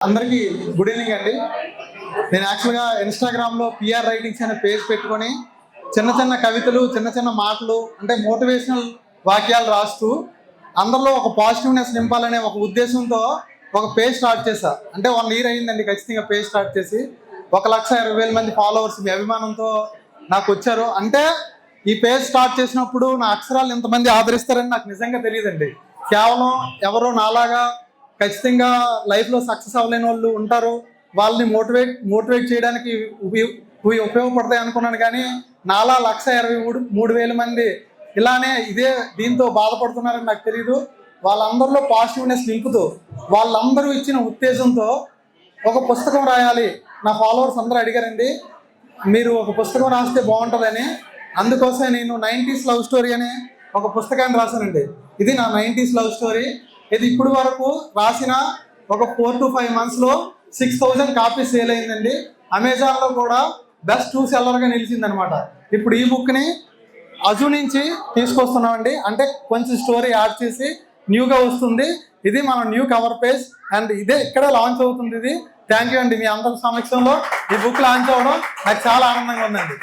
అందరికీ good evening అండి. నేను యాక్చువల్గా ఇన్స్టాగ్రామ్లో పిఆర్ రైటింగ్స్ అనే పేజ్ పెట్టుకొని చిన్న చిన్న కవితలు, చిన్న చిన్న మాటలు, అంటే మోటివేషనల్ వాక్యాలు రాస్తూ అందరిలో ఒక పాజిటివ్నెస్ నింపాలనే ఒక ఉద్దేశంతో ఒక పేజ్ స్టార్ట్ చేశా. అంటే 1 year అయ్యిందండి ఖచ్చితంగా పేజ్ స్టార్ట్ చేసి. 1,20,000 మంది ఫాలోవర్స్ మీ అభిమానంతో నాకు వచ్చారు. అంటే ఈ పేజ్ స్టార్ట్ చేసినప్పుడు నా అక్షరాలు ఇంతమంది ఆదరిస్తారని నాకు నిజంగా తెలియదండి. కేవలం ఎవరో నాలాగా ఖచ్చితంగా లైఫ్లో సక్సెస్ అవ్వలేని వాళ్ళు ఉంటారు, వాళ్ళని మోటివేట్ చేయడానికి ఉపయోగపడతాయి అనుకున్నాను. కానీ నాలా 1,23,000 మంది ఇలానే దీంతో బాధపడుతున్నారని నాకు తెలియదు. వాళ్ళందరిలో పాజిటివ్నెస్ నింపుతూ వాళ్ళందరూ ఇచ్చిన ఉత్తేజంతో ఒక పుస్తకం రాయాలి. నా ఫాలోవర్స్ అందరూ అడిగారండి, మీరు ఒక పుస్తకం రాస్తే బాగుంటుందని. అందుకోసమే నేను 90s లవ్ స్టోరీ అనే ఒక పుస్తకాన్ని రాశానండి. ఇది నా 90s లవ్ స్టోరీ. ఇది ఇప్పుడు వరకు రాసిన ఒక 4 to 5 monthsలో 6,000 కాపీస్ సేల్ అయిందండి. అమెజాన్లో కూడా బెస్ట్ సెల్లర్గా నిలిచిందనమాట. ఇప్పుడు ఈ బుక్ని అజు నుంచి తీసుకొస్తున్నామండి. అంటే కొంచెం స్టోరీ యాడ్ చేసి న్యూగా వస్తుంది. ఇది మన న్యూ కవర్ పేజ్ అండ్ ఇక్కడే లాంచ్ అవుతుంది. ఇది థ్యాంక్ యూ అండి. మీ అందరి సమక్షంలో ఈ బుక్ లాంచ్ అవ్వడం నాకు చాలా ఆనందంగా ఉందండి.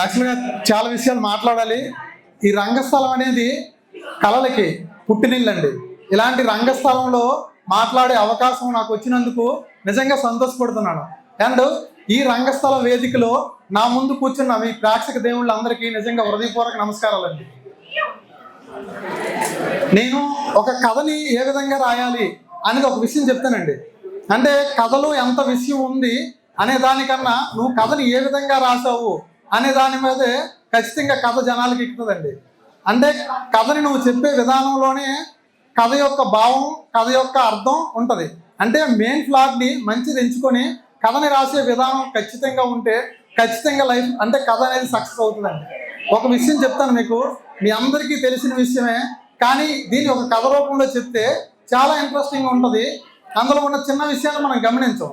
యాక్చువల్గా చాలా విషయాలు మాట్లాడాలి. ఈ రంగస్థలం అనేది కళలకి పుట్టినిల్లండి. ఇలాంటి రంగస్థలంలో మాట్లాడే అవకాశం నాకు వచ్చినందుకు నిజంగా సంతోషపడుతున్నాను. అండ్ ఈ రంగస్థల వేదికలో నా ముందు కూర్చున్న మీ ప్రేక్షక దేవుళ్ళందరికీ నిజంగా హృదయపూర్వక నమస్కారాలండి. నేను ఒక కథని ఏ విధంగా రాయాలి అనేది ఒక విషయం చెప్తానండి. అంటే కథలో ఎంత విషయం ఉంది అనే దానికన్నా నువ్వు కథని ఏ విధంగా రాసావు అనే దాని మీదే ఖచ్చితంగా కథ జనాలకి ఎక్కుతుందండి. అంటే కథని నువ్వు చెప్పే విధానంలోనే కథ యొక్క భావం, కథ యొక్క అర్థం ఉంటుంది. అంటే మెయిన్ ప్లాట్ని మంచిది ఎంచుకొని కథని రాసే విధానం ఖచ్చితంగా ఉంటే ఖచ్చితంగా లైఫ్ అంటే కథ అనేది సక్సెస్ అవుతుందండి. ఒక విషయం చెప్తాను మీకు, మీ అందరికీ తెలిసిన విషయమే, కానీ దీన్ని ఒక కథ రూపంలో చెప్తే చాలా ఇంట్రెస్టింగ్గా ఉంటుంది. అందులో ఉన్న చిన్న విషయాన్ని మనం గమనించాం,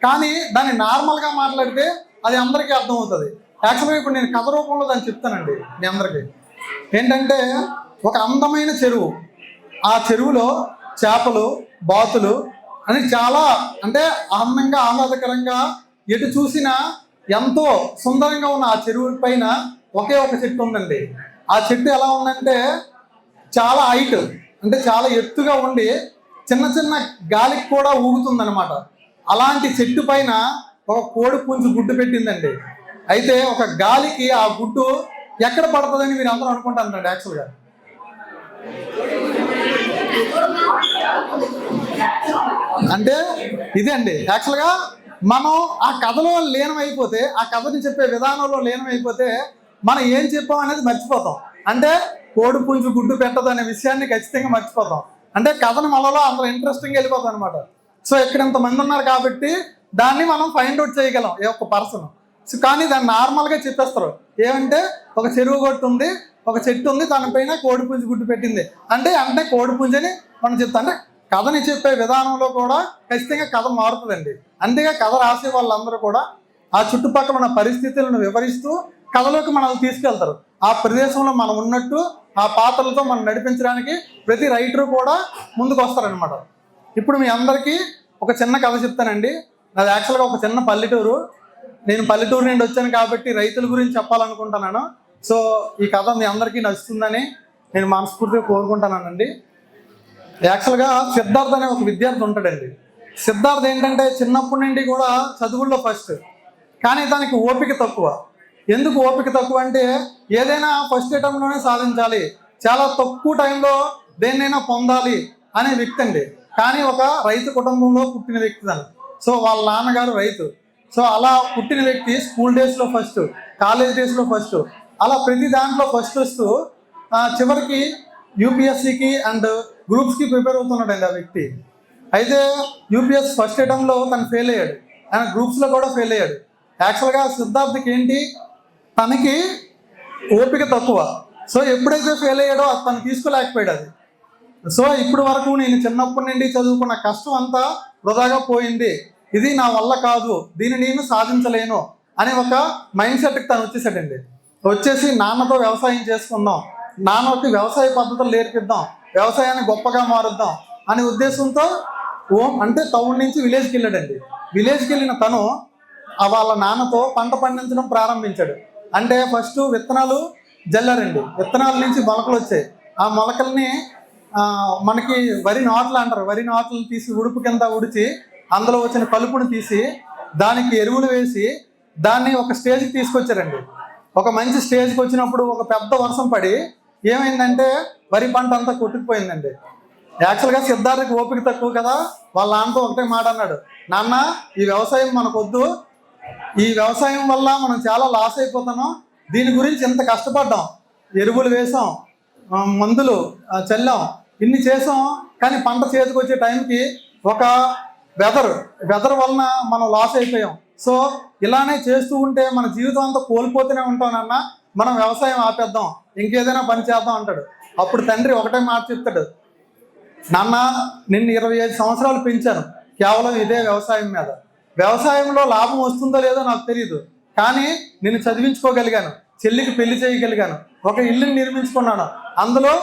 కానీ దాన్ని నార్మల్గా మాట్లాడితే అది అందరికీ అర్థమవుతుంది. యాక్చువల్గా ఇప్పుడు నేను కథ రూపంలో దాన్ని చెప్తానండి మీ అందరికీ. ఏంటంటే ఒక అందమైన చెరువు, ఆ చెరువులో చేపలు, బాతులు అని చాలా అంటే అందంగా ఆహ్లాదకరంగా ఎటు చూసినా ఎంతో సుందరంగా ఉన్న ఆ చెరువు పైన ఒకే ఒక చెట్టు ఉందండి. ఆ చెట్టు ఎలా ఉందంటే చాలా హైట్, అంటే చాలా ఎత్తుగా ఉండి చిన్న చిన్న గాలికి కూడా ఊగుతుందన్నమాట. అలాంటి చెట్టు పైన ఒక కోడి పుంజు గుడ్డు పెట్టిందండి. అయితే ఒక గాలికి ఆ గుడ్డు ఎక్కడ పడుతుందని మీరు అందరూ అనుకుంటారండి. యాక్చువల్గా అంటే ఇదే అండి. యాక్చువల్గా మనం ఆ కథలో లీనమైపోతే, ఆ కథని చెప్పే విధానంలో లీనమైపోతే మనం ఏం చెప్పాం అనేది మర్చిపోతాం. అంటే కోడి పుంజు గుడ్డు పెట్టదు అనే విషయాన్ని ఖచ్చితంగా మర్చిపోతాం. అంటే కథని మనలో అందరూ ఇంట్రెస్టింగ్గా వెళ్ళిపోతాం అనమాట. సో ఇక్కడ ఇంతమంది ఉన్నారు కాబట్టి దాన్ని మనం ఫైండ్ అవుట్ చేయగలం ఏ ఒక్క పర్సన్. కానీ దాన్ని నార్మల్గా చెప్పేస్తారు. ఏమంటే ఒక చెరువు గొట్టు ఉంది, ఒక చెట్టు ఉంది, దానిపైన కోడి పుంజు గుడ్డు పెట్టింది అంటే కోడి పుంజని మనం చెప్తాం. అంటే కథని చెప్పే విధానంలో కూడా ఖచ్చితంగా కథ మారుతుందండి. అంతేగా కథ రాసే వాళ్ళందరూ కూడా ఆ చుట్టుపక్కల ఉన్న పరిస్థితులను వివరిస్తూ కథలోకి మనల్ని తీసుకెళ్తారు. ఆ ప్రదేశంలో మనం ఉన్నట్టు ఆ పాత్రలతో మనం నడిపించడానికి ప్రతి రైటరు కూడా ముందుకు వస్తారనమాట. ఇప్పుడు మీ అందరికీ ఒక చిన్న కథ చెప్తానండి. అది యాక్చువల్గా ఒక చిన్న పల్లెటూరు. నేను పల్లెటూరు నుండి వచ్చాను కాబట్టి రైతుల గురించి చెప్పాలనుకుంటున్నాను. సో ఈ కథ మీ అందరికీ నచ్చుతుందని నేను మనస్ఫూర్తిగా కోరుకుంటున్నానండి. యాక్చువల్గా సిద్ధార్థ్ అనే ఒక విద్యార్థి ఉంటాడండి. సిద్ధార్థ్ ఏంటంటే చిన్నప్పటి నుండి కూడా చదువుల్లో ఫస్ట్, కానీ దానికి ఓపిక తక్కువ. ఎందుకు ఓపిక తక్కువ అంటే ఏదైనా ఫస్ట్ అటెంప్ట్లోనే సాధించాలి, చాలా తక్కువ టైంలో దేన్నైనా పొందాలి అనే వ్యక్తి అండి. కానీ ఒక రైతు కుటుంబంలో పుట్టిన వ్యక్తి తను. సో వాళ్ళ నాన్నగారు రైతు. సో అలా పుట్టిన వ్యక్తి స్కూల్ డేస్లో ఫస్ట్, కాలేజ్ డేస్లో ఫస్ట్, అలా ప్రతి దాంట్లో ఫస్ట్ వస్తూ చివరికి యూపీఎస్సీకి అండ్ గ్రూప్స్కి ప్రిపేర్ అవుతున్నాడండి ఆ వ్యక్తి. అయితే యూపీఎస్ ఫస్ట్ అటెంప్ట్లో తను ఫెయిల్ అయ్యాడు, ఆయన గ్రూప్స్లో కూడా ఫెయిల్ అయ్యాడు. యాక్చువల్గా సిద్ధార్థ్కి ఏంటి, తనకి ఓపిక తక్కువ. సో ఎప్పుడైతే ఫెయిల్ అయ్యాడో తను తీసుకోలేకపోయాడు అది. సో ఇప్పుడు వరకు నేను చిన్నప్పటి నుండి చదువుకున్న కష్టం అంతా వృధాగా పోయింది, ఇది నా వల్ల కాదు, దీన్ని నేను సాధించలేను అనే ఒక మైండ్ సెట్కి తను వచ్చేసాడండి. వచ్చేసి నాన్నతో వ్యవసాయం చేసుకుందాం, నాన్నకి వ్యవసాయ పద్ధతులు నేర్పిద్దాం, వ్యవసాయాన్ని గొప్పగా మారుద్దాం అనే ఉద్దేశంతో అంటే టౌన్ నుంచి విలేజ్కి వెళ్ళాడండి. విలేజ్కి వెళ్ళిన తను వాళ్ళ నాన్నతో పంట పండించడం ప్రారంభించాడు. అంటే ఫస్ట్ విత్తనాలు జల్లారండి. విత్తనాల నుంచి మొలకలు వచ్చాయి. ఆ మొలకల్ని మనకి వరి నాట్లు అంటారు. వరి నాట్లను తీసి ఉడుపు కింద ఉడిచి అందులో వచ్చిన కలుపుని తీసి దానికి ఎరువులు వేసి దాన్ని ఒక స్టేజ్కి తీసుకొచ్చారండి. ఒక మంచి స్టేజ్కి వచ్చినప్పుడు ఒక పెద్ద వర్షం పడి ఏమైందంటే వరి పంట అంతా కొట్టుకుపోయిందండి. యాక్చువల్గా సిద్ధార్థకి ఓపిక తక్కువ కదా, వాళ్ళ నాన్నతో ఒకటే మాట అన్నాడు, నాన్న ఈ వ్యవసాయం మనకొద్దు, ఈ వ్యవసాయం వల్ల మనం చాలా లాస్ అయిపోతున్నాం, దీని గురించి ఎంత కష్టపడ్డాం, ఎరువులు వేసాం, మందులు చల్లాం, ఇన్ని చేసాం, కానీ పంట చేతికి వచ్చే టైంకి ఒక వెదర్ వలన మనం లాస్ అయిపోయాం. సో ఇలానే చేస్తూ ఉంటే మన జీవితం అంతా కోల్పోతూనే ఉంటానన్న, మనం వ్యవసాయం ఆపేద్దాం, ఇంకేదైనా పని చేద్దాం అంటాడు. అప్పుడు తండ్రి ఒకటే మాట చెప్తాడు, నాన్న నిన్ను 25 సంవత్సరాలు పెంచాను కేవలం ఇదే వ్యవసాయం మీద. వ్యవసాయంలో లాభం వస్తుందో లేదో నాకు తెలియదు, కానీ నిన్ను చదివించుకోగలిగాను, చెల్లికి పెళ్లి చేయగలిగాను, ఒక ఇల్లుని నిర్మించుకున్నాను. అందులో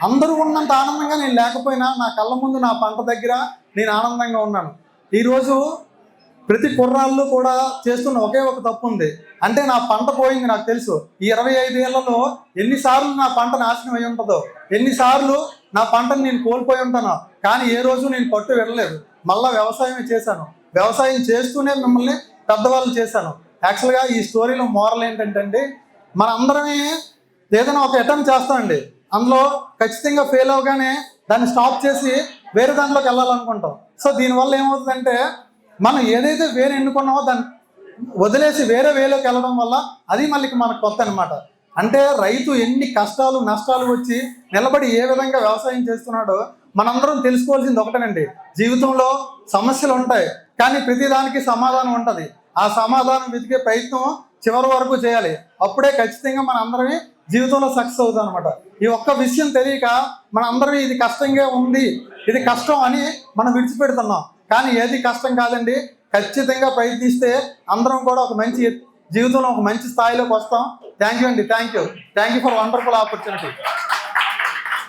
అందరూ ఉన్నంత ఆనందంగా నేను లేకపోయినా నా కళ్ళ ముందు నా పంట దగ్గర నేను ఆనందంగా ఉన్నాను. ఈరోజు ప్రతి కుర్రాళ్ళు కూడా చేస్తున్న ఒకే ఒక తప్పు ఉంది, అంటే నా పంట పోయింది నాకు తెలుసు. ఈ 25 ఏళ్లలో ఎన్నిసార్లు నా పంట నాశనం అయి ఉంటుందో, ఎన్నిసార్లు నా పంటను నేను కోల్పోయి ఉంటాను, కానీ ఏ రోజు నేను పట్టు వెళ్ళలేదు, మళ్ళీ వ్యవసాయమే చేశాను. వ్యవసాయం చేస్తూనే మిమ్మల్ని పెద్దవాళ్ళు చేశాను. యాక్చువల్గా ఈ స్టోరీలో మోరల్ ఏంటంటే అండి, మన అందరమే ఏదైనా ఒక అటెంప్ట్ చేస్తామండి, అందులో ఖచ్చితంగా ఫెయిల్ అవగానే దాన్ని స్టాప్ చేసి వేరే దాంట్లోకి వెళ్ళాలనుకుంటాం. సో దీనివల్ల ఏమవుతుందంటే మనం ఏదైతే వేరే ఎన్నుకున్నామో దాన్ని వదిలేసి వేరే వేలోకి వెళ్ళడం వల్ల అది మళ్ళీ మనకు కొత్త అనమాట. అంటే రైతు ఎన్ని కష్టాలు నష్టాలు వచ్చి నిలబడి ఏ విధంగా వ్యవసాయం చేస్తున్నాడో మనందరం తెలుసుకోవాల్సింది ఒకటేనండి, జీవితంలో సమస్యలు ఉంటాయి, కానీ ప్రతిదానికి సమాధానం ఉంటుంది. ఆ సమాధానం వెతికే ప్రయత్నం చివరి వరకు చేయాలి, అప్పుడే ఖచ్చితంగా మన అందరమే జీవితంలో సక్సెస్ అవుతాం అనమాట. ఈ ఒక్క విషయం తెలియక మన అందరం ఇది కష్టంగా ఉంది, ఇది కష్టం అని మనం విడిచిపెడుతున్నాం. కానీ ఏది కష్టం కాదండి, ఖచ్చితంగా ప్రయత్నిస్తే అందరం కూడా ఒక మంచి జీవితంలో ఒక మంచి స్థాయిలోకి వస్తాం. థ్యాంక్ యూ అండి, thank you for wonderful opportunity.